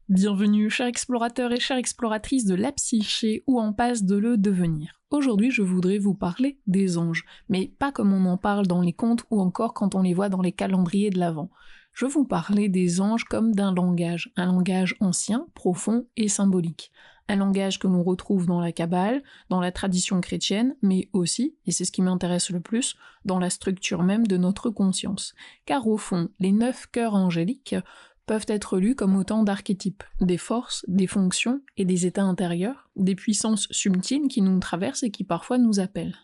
Bienvenue, chers explorateurs et chères exploratrices de la psyché ou en passe de le devenir. Aujourd'hui, je voudrais vous parler des anges, mais pas comme on en parle dans les contes ou encore quand on les voit dans les calendriers de l'Avent. Je vais vous parler des anges comme d'un langage, un langage ancien, profond et symbolique. Un langage que l'on retrouve dans la Kabbale, dans la tradition chrétienne, mais aussi, et c'est ce qui m'intéresse le plus, dans la structure même de notre conscience. Car au fond, les 9 cœurs angéliques peuvent être lus comme autant d'archétypes, des forces, des fonctions et des états intérieurs, des puissances subtiles qui nous traversent et qui parfois nous appellent.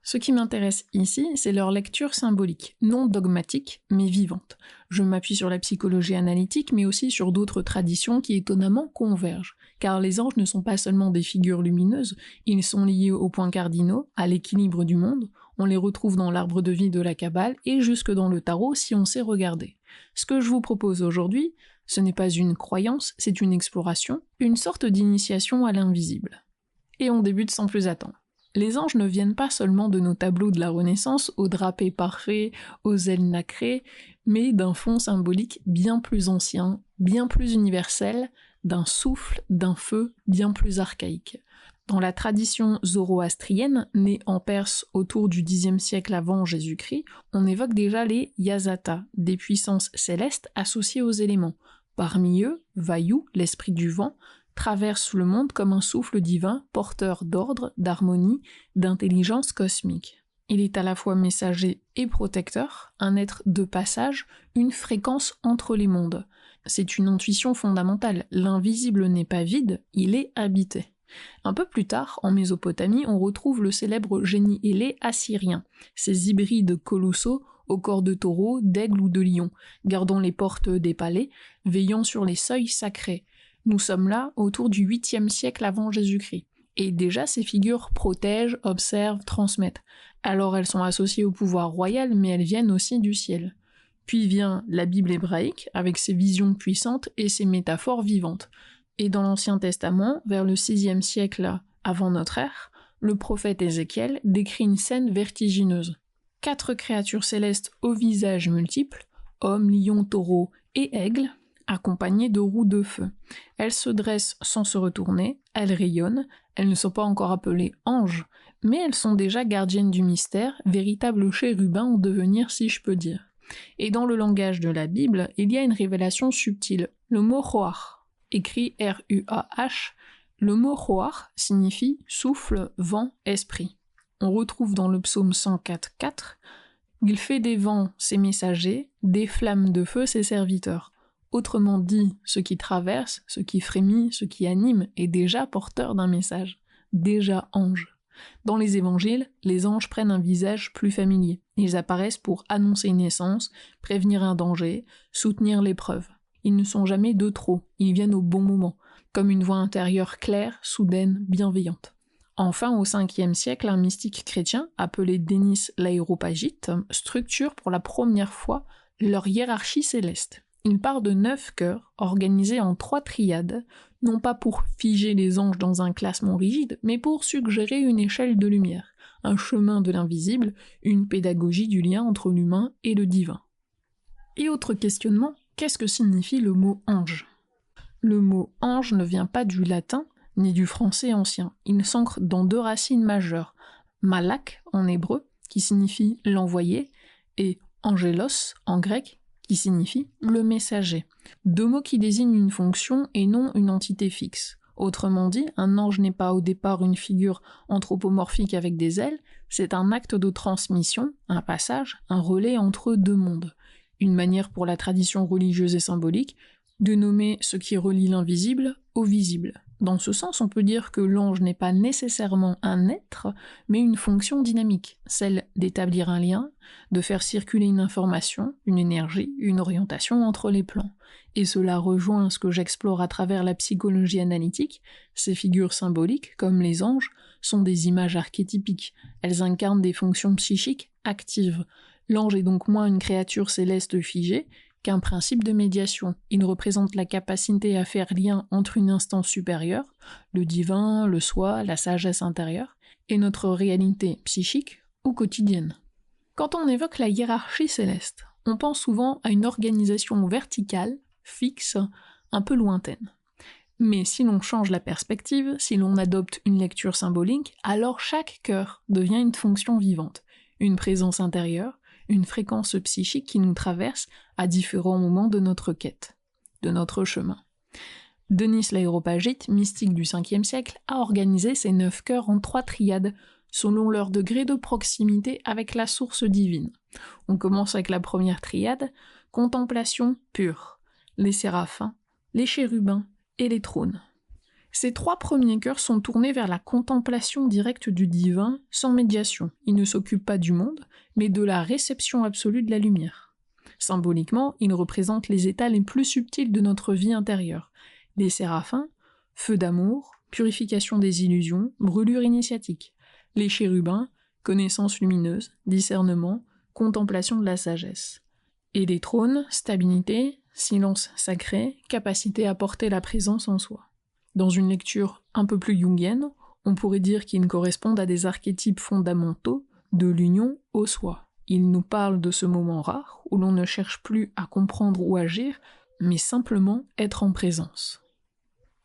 Ce qui m'intéresse ici, c'est leur lecture symbolique, non dogmatique, mais vivante. Je m'appuie sur la psychologie analytique, mais aussi sur d'autres traditions qui étonnamment convergent, car les anges ne sont pas seulement des figures lumineuses, ils sont liés aux points cardinaux, à l'équilibre du monde, on les retrouve dans l'arbre de vie de la Kabbale et jusque dans le tarot si on sait regarder. Ce que je vous propose aujourd'hui, ce n'est pas une croyance, c'est une exploration, une sorte d'initiation à l'invisible. Et on débute sans plus attendre. Les anges ne viennent pas seulement de nos tableaux de la Renaissance, aux drapés parfaits, aux ailes nacrées, mais d'un fond symbolique bien plus ancien, bien plus universel, d'un souffle, d'un feu bien plus archaïque. Dans la tradition zoroastrienne, née en Perse autour du Xe siècle avant Jésus-Christ, on évoque déjà les yasata, des puissances célestes associées aux éléments. Parmi eux, Vayu, l'esprit du vent, traverse le monde comme un souffle divin, porteur d'ordre, d'harmonie, d'intelligence cosmique. Il est à la fois messager et protecteur, un être de passage, une fréquence entre les mondes. C'est une intuition fondamentale, l'invisible n'est pas vide, il est habité. Un peu plus tard, en Mésopotamie, on retrouve le célèbre génie ailé assyrien, ces hybrides colossaux au corps de taureau, d'aigle ou de lion, gardant les portes des palais, veillant sur les seuils sacrés. Nous sommes là autour du 8e siècle avant Jésus-Christ. Et déjà, ces figures protègent, observent, transmettent. Alors elles sont associées au pouvoir royal, mais elles viennent aussi du ciel. Puis vient la Bible hébraïque, avec ses visions puissantes et ses métaphores vivantes. Et dans l'Ancien Testament, vers le 6e siècle avant notre ère, le prophète Ézéchiel décrit une scène vertigineuse. 4 créatures célestes au visage multiple, hommes, lions, taureaux et aigles, accompagnées de roues de feu. Elles se dressent sans se retourner, elles rayonnent, elles ne sont pas encore appelées anges, mais elles sont déjà gardiennes du mystère, véritables chérubins en devenir si je peux dire. Et dans le langage de la Bible, il y a une révélation subtile, le mot roach, écrit R-U-A-H, le mot roach signifie souffle, vent, esprit. On retrouve dans le psaume 104.4, il fait des vents ses messagers, des flammes de feu ses serviteurs. Autrement dit, ce qui traverse, ce qui frémit, ce qui anime est déjà porteur d'un message, déjà ange. Dans les évangiles, les anges prennent un visage plus familier. Ils apparaissent pour annoncer une naissance, prévenir un danger, soutenir l'épreuve. Ils ne sont jamais de trop, ils viennent au bon moment, comme une voix intérieure claire, soudaine, bienveillante. Enfin, au 5e siècle, un mystique chrétien, appelé Dénis l'Aéropagite, structure pour la première fois leur hiérarchie céleste. Il part de 9 cœurs, organisés en 3 triades, non pas pour figer les anges dans un classement rigide, mais pour suggérer une échelle de lumière, un chemin de l'invisible, une pédagogie du lien entre l'humain et le divin. Et autre questionnement, qu'est-ce que signifie le mot ange ? Le mot ange ne vient pas du latin, ni du français ancien, il s'ancre dans 2 racines majeures, malak en hébreu, qui signifie l'envoyé, et angelos en grec, qui signifie le messager. 2 mots qui désignent une fonction et non une entité fixe. Autrement dit, un ange n'est pas au départ une figure anthropomorphique avec des ailes, c'est un acte de transmission, un passage, un relais entre 2 mondes. Une manière pour la tradition religieuse et symbolique de nommer ce qui relie l'invisible au visible. Dans ce sens, on peut dire que l'ange n'est pas nécessairement un être, mais une fonction dynamique, celle d'établir un lien, de faire circuler une information, une énergie, une orientation entre les plans. Et cela rejoint ce que j'explore à travers la psychologie analytique. Ces figures symboliques, comme les anges, sont des images archétypiques. Elles incarnent des fonctions psychiques actives. L'ange est donc moins une créature céleste figée qu'un principe de médiation. Il représente la capacité à faire lien entre une instance supérieure, le divin, le soi, la sagesse intérieure, et notre réalité psychique ou quotidienne. Quand on évoque la hiérarchie céleste, on pense souvent à une organisation verticale, fixe, un peu lointaine. Mais si l'on change la perspective, si l'on adopte une lecture symbolique, alors chaque cœur devient une fonction vivante, une présence intérieure, une fréquence psychique qui nous traverse à différents moments de notre quête, de notre chemin. Denis l'Aréopagite, mystique du 5e siècle, a organisé ces 9 cœurs en 3 triades, selon leur degré de proximité avec la source divine. On commence avec la première triade, contemplation pure, les séraphins, les chérubins et les trônes. Ces 3 premiers cœurs sont tournés vers la contemplation directe du divin, sans médiation. Ils ne s'occupent pas du monde, mais de la réception absolue de la lumière. Symboliquement, ils représentent les états les plus subtils de notre vie intérieure. Les séraphins, feu d'amour, purification des illusions, brûlure initiatique. Les chérubins, connaissance lumineuse, discernement, contemplation de la sagesse. Et les trônes, stabilité, silence sacré, capacité à porter la présence en soi. Dans une lecture un peu plus jungienne, on pourrait dire qu'ils correspondent à des archétypes fondamentaux de l'union au soi. Ils nous parlent de ce moment rare où l'on ne cherche plus à comprendre ou agir, mais simplement être en présence.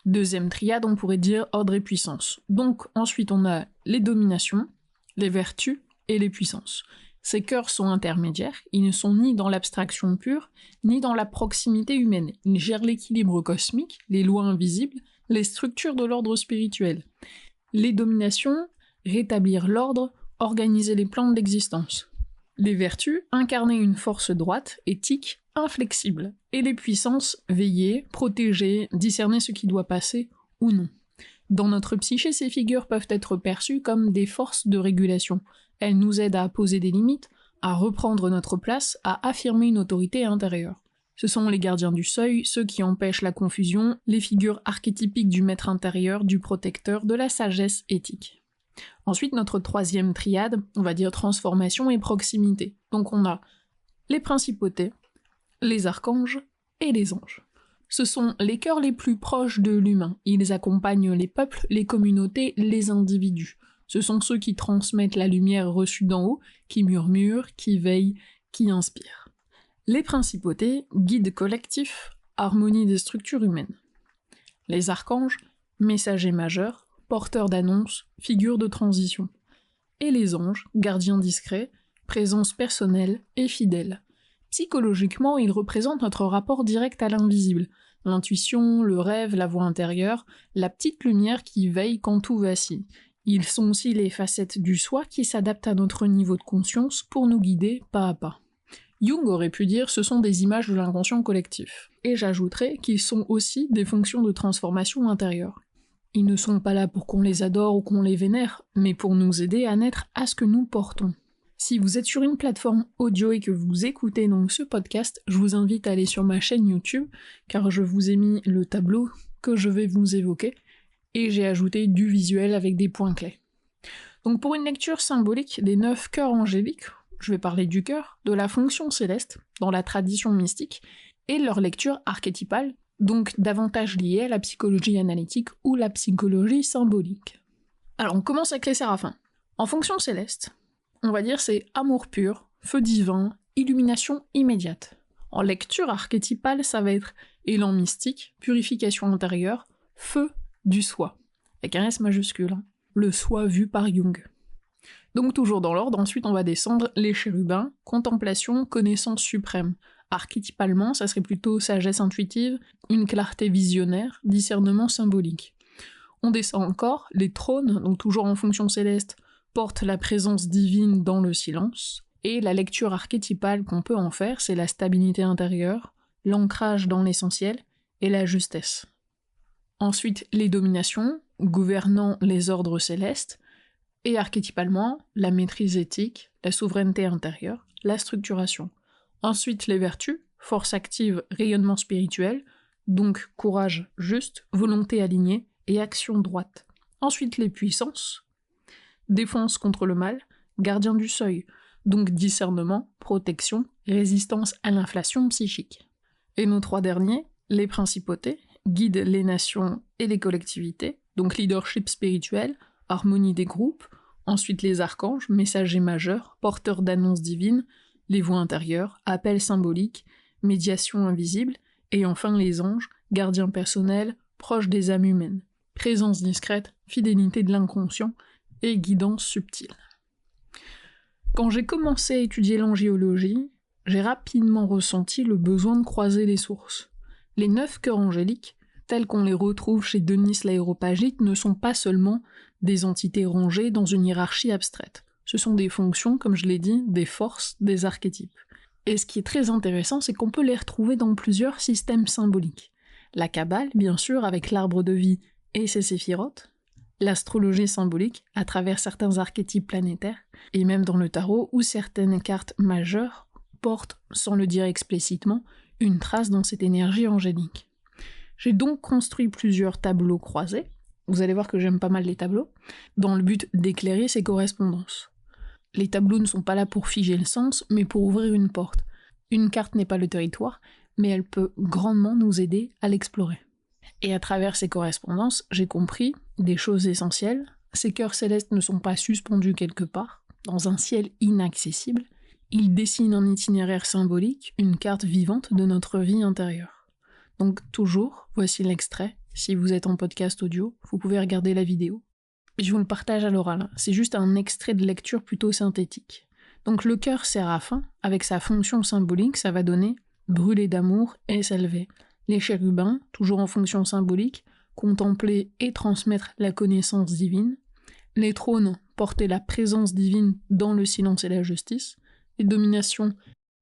Deuxième triade, on pourrait dire ordre et puissance. Donc ensuite on a les dominations, les vertus et les puissances. Ces cœurs sont intermédiaires, ils ne sont ni dans l'abstraction pure, ni dans la proximité humaine. Ils gèrent l'équilibre cosmique, les lois invisibles, les structures de l'ordre spirituel. Les dominations, rétablir l'ordre, organiser les plans de l'existence. Les vertus, incarner une force droite, éthique, inflexible. Et les puissances, veiller, protéger, discerner ce qui doit passer ou non. Dans notre psyché, ces figures peuvent être perçues comme des forces de régulation. Elles nous aident à poser des limites, à reprendre notre place, à affirmer une autorité intérieure. Ce sont les gardiens du seuil, ceux qui empêchent la confusion, les figures archétypiques du maître intérieur, du protecteur, de la sagesse éthique. Ensuite, notre troisième triade, on va dire transformation et proximité. Donc on a les principautés, les archanges et les anges. Ce sont les cœurs les plus proches de l'humain. Ils accompagnent les peuples, les communautés, les individus. Ce sont ceux qui transmettent la lumière reçue d'en haut, qui murmurent, qui veillent, qui inspirent. Les principautés, guides collectifs, harmonie des structures humaines. Les archanges, messagers majeurs, porteurs d'annonces, figures de transition. Et les anges, gardiens discrets, présence personnelle et fidèle. Psychologiquement, ils représentent notre rapport direct à l'invisible, l'intuition, le rêve, la voix intérieure, la petite lumière qui veille quand tout vacille. Ils sont aussi les facettes du soi qui s'adaptent à notre niveau de conscience pour nous guider pas à pas. Jung aurait pu dire ce sont des images de l'inconscient collectif. Et j'ajouterais qu'ils sont aussi des fonctions de transformation intérieure. Ils ne sont pas là pour qu'on les adore ou qu'on les vénère, mais pour nous aider à naître à ce que nous portons. Si vous êtes sur une plateforme audio et que vous écoutez donc ce podcast, je vous invite à aller sur ma chaîne YouTube, car je vous ai mis le tableau que je vais vous évoquer, et j'ai ajouté du visuel avec des points clés. Donc pour une lecture symbolique des 9 cœurs angéliques, je vais parler du cœur, de la fonction céleste, dans la tradition mystique, et leur lecture archétypale, donc davantage liée à la psychologie analytique ou la psychologie symbolique. Alors on commence avec les séraphins. En fonction céleste, on va dire c'est amour pur, feu divin, illumination immédiate. En lecture archétypale, ça va être élan mystique, purification intérieure, feu du soi, avec un S majuscule, le soi vu par Jung. Donc toujours dans l'ordre, ensuite on va descendre les chérubins, contemplation, connaissance suprême. Archétypalement, ça serait plutôt sagesse intuitive, une clarté visionnaire, discernement symbolique. On descend encore, les trônes, donc toujours en fonction céleste, portent la présence divine dans le silence, et la lecture archétypale qu'on peut en faire, c'est la stabilité intérieure, l'ancrage dans l'essentiel, et la justesse. Ensuite, les dominations, gouvernant les ordres célestes, et archétypalement, la maîtrise éthique, la souveraineté intérieure, la structuration. Ensuite, les vertus, force active, rayonnement spirituel, donc courage juste, volonté alignée et action droite. Ensuite, les puissances, défense contre le mal, gardien du seuil, donc discernement, protection, résistance à l'inflation psychique. Et nos 3 derniers, les principautés, guident les nations et les collectivités, donc leadership spirituel, harmonie des groupes, ensuite les archanges, messagers majeurs, porteurs d'annonces divines, les voix intérieures, appels symboliques, médiation invisible, et enfin les anges, gardiens personnels, proche des âmes humaines, présence discrète, fidélité de l'inconscient et guidance subtile. Quand j'ai commencé à étudier l'angiologie, j'ai rapidement ressenti le besoin de croiser les sources. Les 9 cœurs angéliques, tels qu'on les retrouve chez Denis l'Aéropagite, ne sont pas seulement des entités rangées dans une hiérarchie abstraite. Ce sont des fonctions, comme je l'ai dit, des forces, des archétypes. Et ce qui est très intéressant, c'est qu'on peut les retrouver dans plusieurs systèmes symboliques. La Kabbale, bien sûr, avec l'arbre de vie et ses séphirotes, l'astrologie symbolique, à travers certains archétypes planétaires, et même dans le tarot, où certaines cartes majeures portent, sans le dire explicitement, une trace dans cette énergie angélique. J'ai donc construit plusieurs tableaux croisés, vous allez voir que j'aime pas mal les tableaux, dans le but d'éclairer ces correspondances. Les tableaux ne sont pas là pour figer le sens, mais pour ouvrir une porte. Une carte n'est pas le territoire, mais elle peut grandement nous aider à l'explorer. Et à travers ces correspondances, j'ai compris des choses essentielles. Ces cœurs célestes ne sont pas suspendus quelque part, dans un ciel inaccessible. Ils dessinent un itinéraire symbolique, une carte vivante de notre vie intérieure. Donc toujours, voici l'extrait. Si vous êtes en podcast audio, vous pouvez regarder la vidéo. Et je vous le partage à l'oral, c'est juste un extrait de lecture plutôt synthétique. Donc le cœur séraphin, avec sa fonction symbolique, ça va donner brûler d'amour et s'élever. Les chérubins, toujours en fonction symbolique, contempler et transmettre la connaissance divine. Les trônes, porter la présence divine dans le silence et la justice. Les dominations,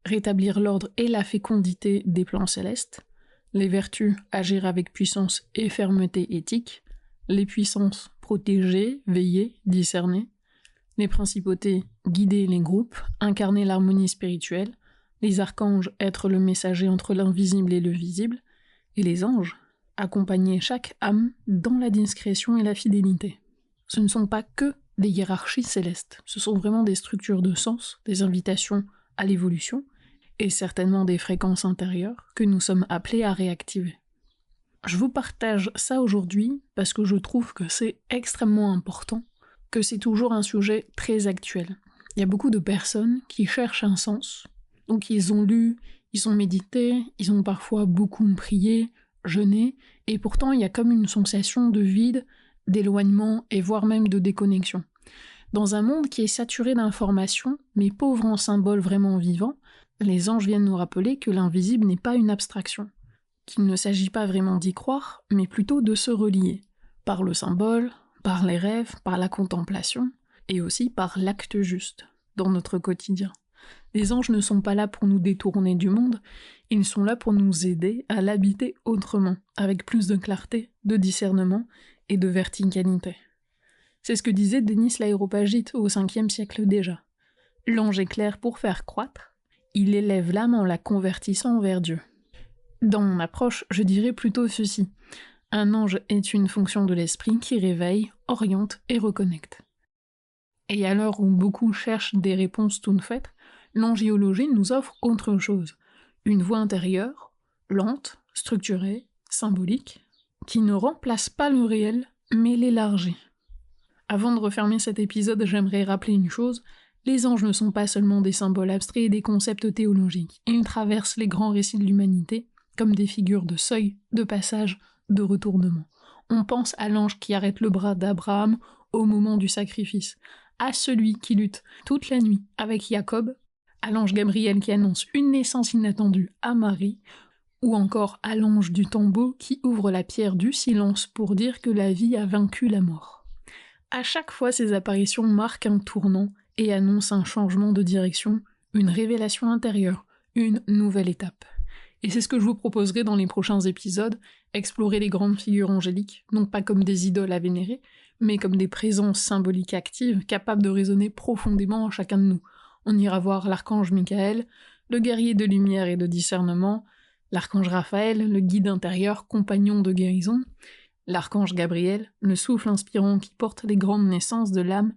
rétablir l'ordre et la fécondité des plans célestes. Les vertus, agir avec puissance et fermeté éthique. Les puissances, protéger, veiller, discerner. Les principautés, guider les groupes, incarner l'harmonie spirituelle. Les archanges, être le messager entre l'invisible et le visible. Et les anges, accompagner chaque âme dans la discrétion et la fidélité. Ce ne sont pas que des hiérarchies célestes, ce sont vraiment des structures de sens, des invitations à l'évolution, et certainement des fréquences intérieures que nous sommes appelés à réactiver. Je vous partage ça aujourd'hui parce que je trouve que c'est extrêmement important, que c'est toujours un sujet très actuel. Il y a beaucoup de personnes qui cherchent un sens, donc ils ont lu, ils ont médité, ils ont parfois beaucoup prié, jeûné, et pourtant il y a comme une sensation de vide, d'éloignement et voire même de déconnexion. Dans un monde qui est saturé d'informations, mais pauvre en symboles vraiment vivants, les anges viennent nous rappeler que l'invisible n'est pas une abstraction, qu'il ne s'agit pas vraiment d'y croire, mais plutôt de se relier, par le symbole, par les rêves, par la contemplation, et aussi par l'acte juste, dans notre quotidien. Les anges ne sont pas là pour nous détourner du monde, ils sont là pour nous aider à l'habiter autrement, avec plus de clarté, de discernement et de verticalité. C'est ce que disait Denis l'Aéropagite au 5e siècle déjà. L'ange éclaire pour faire croître, il élève l'âme en la convertissant vers Dieu. Dans mon approche, je dirais plutôt ceci. Un ange est une fonction de l'esprit qui réveille, oriente et reconnecte. Et à l'heure où beaucoup cherchent des réponses toutes faites, l'angiologie nous offre autre chose. Une voie intérieure, lente, structurée, symbolique, qui ne remplace pas le réel, mais l'élargit. Avant de refermer cet épisode, j'aimerais rappeler une chose, les anges ne sont pas seulement des symboles abstraits et des concepts théologiques, ils traversent les grands récits de l'humanité comme des figures de seuil, de passage, de retournement. On pense à l'ange qui arrête le bras d'Abraham au moment du sacrifice, à celui qui lutte toute la nuit avec Jacob, à l'ange Gabriel qui annonce une naissance inattendue à Marie, ou encore à l'ange du tombeau qui ouvre la pierre du silence pour dire que la vie a vaincu la mort. À chaque fois, ces apparitions marquent un tournant et annoncent un changement de direction, une révélation intérieure, une nouvelle étape. Et c'est ce que je vous proposerai dans les prochains épisodes, explorer les grandes figures angéliques, non pas comme des idoles à vénérer, mais comme des présences symboliques actives capables de résonner profondément en chacun de nous. On ira voir l'archange Michael, le guerrier de lumière et de discernement, l'archange Raphaël, le guide intérieur, compagnon de guérison, l'archange Gabriel, le souffle inspirant qui porte les grandes naissances de l'âme,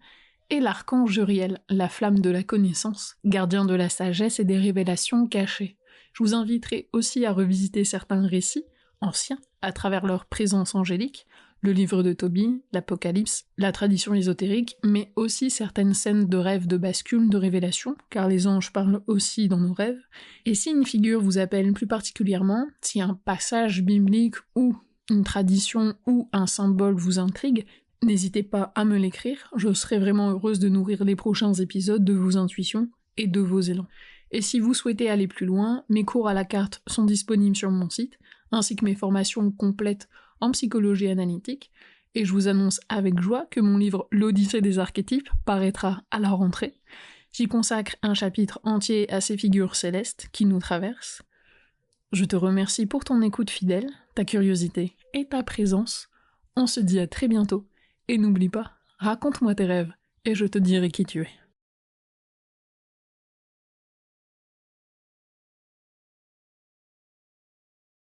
et l'archange Uriel, la flamme de la connaissance, gardien de la sagesse et des révélations cachées. Je vous inviterai aussi à revisiter certains récits anciens à travers leur présence angélique, le livre de Tobie, l'Apocalypse, la tradition ésotérique, mais aussi certaines scènes de rêves de bascule, de révélation, car les anges parlent aussi dans nos rêves. Et si une figure vous appelle plus particulièrement, si un passage biblique ou une tradition ou un symbole vous intrigue, n'hésitez pas à me l'écrire, je serai vraiment heureuse de nourrir les prochains épisodes de vos intuitions et de vos élans. Et si vous souhaitez aller plus loin, mes cours à la carte sont disponibles sur mon site, ainsi que mes formations complètes en psychologie analytique, et je vous annonce avec joie que mon livre L'Odyssée des archétypes paraîtra à la rentrée. J'y consacre un chapitre entier à ces figures célestes qui nous traversent. Je te remercie pour ton écoute fidèle, ta curiosité et ta présence. On se dit à très bientôt, et n'oublie pas, raconte-moi tes rêves, et je te dirai qui tu es.